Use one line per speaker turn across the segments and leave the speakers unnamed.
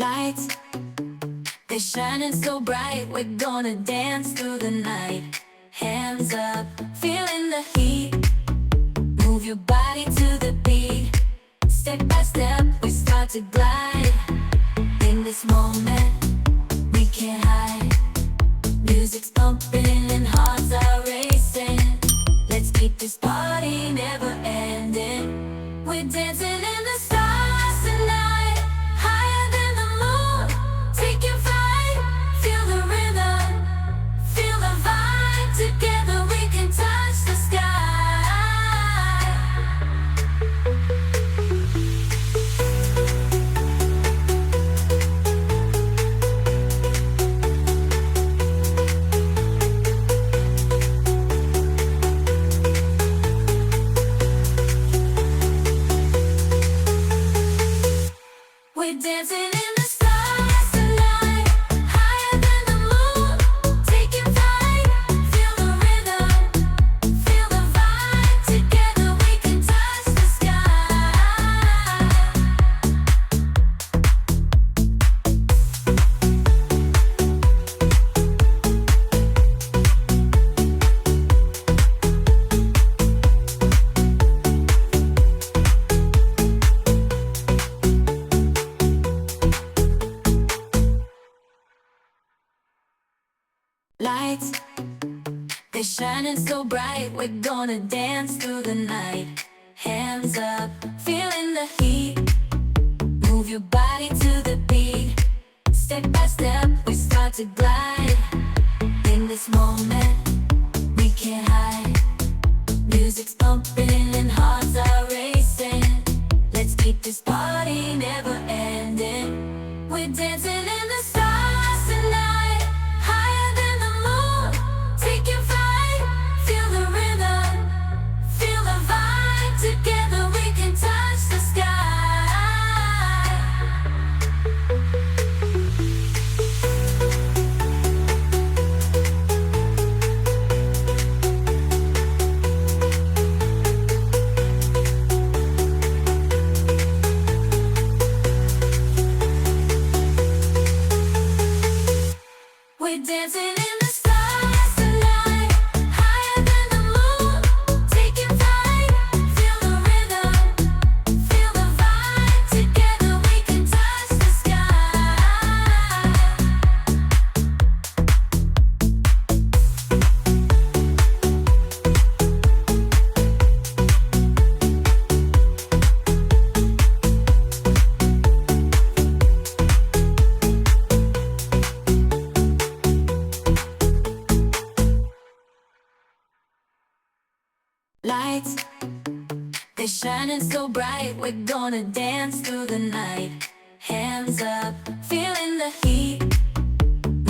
Lights, they're shining so bright. We're gonna dance through the night. Hands up, feeling the heat. Move your body to the beat. Step by step, we start to glide. In this moment, we can't hide. Music's pumping and hearts are racing. Let's keep this party never ending. We're dancing in the stars tonight, higher than the moon. Take your flight, feel the rhythm, feel the vibe. Together we can touch the sky. We're dancing in the stars tonight, higher than the moon. Taking flight, feel the rhythm, feel the vibe. Together we can touch the sky. Lights, they're shining so bright. We're gonna dance through the night. Hands up, feeling the heat. Move your body to the beat. Step by step, we start to glide. In this moment, we can't hide. Music's pumping and hearts are racing. Let's keep this party never ending. We're dancing in the stars tonight, higher than the moon. Take your flight, feel the rhythm, feel the vibe. Together we can touch the sky. We're dancing in the stars tonight, higher than the moon. Taking flight, feel the rhythm, feel the vibe. Together we can touch the sky. Lights, they're shining so bright. We're gonna dance through the night. Hands up, feeling the heat.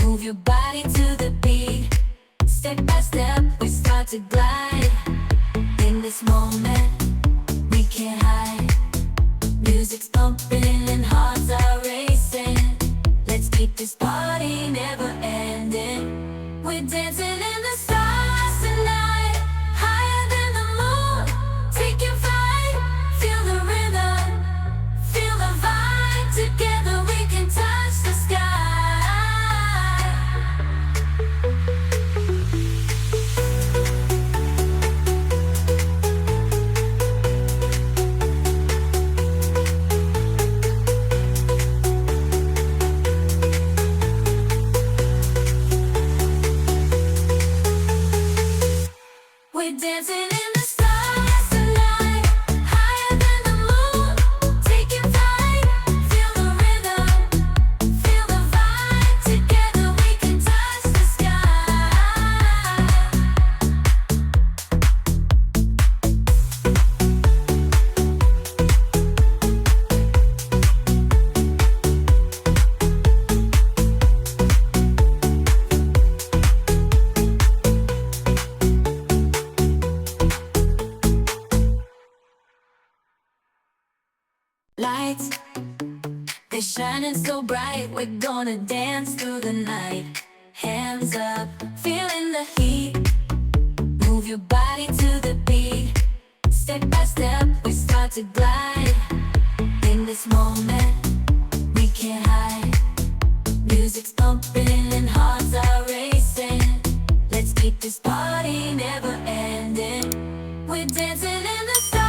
Move your body to the beat. Step by step, we start to glide. In this moment, we can't hide. Music's pumping and hearts are racing. Let's keep this party never ending. We're dancing in the stars tonight, higher than the moon. Take your flight, feel the rhythm, feel the vibe. Together we can touch the sky. We're dancing in the stars tonight, higher than the moon. Taking flight, feel the rhythm, feel the vibe. Together we can touch the sky. Lights, they're shining so bright. We're gonna dance through the night. Hands up, feeling the heat. Move your body to the beat. Step by step, we start to glide. In this moment, we can't hide. This party never ending. We're dancing in the sun.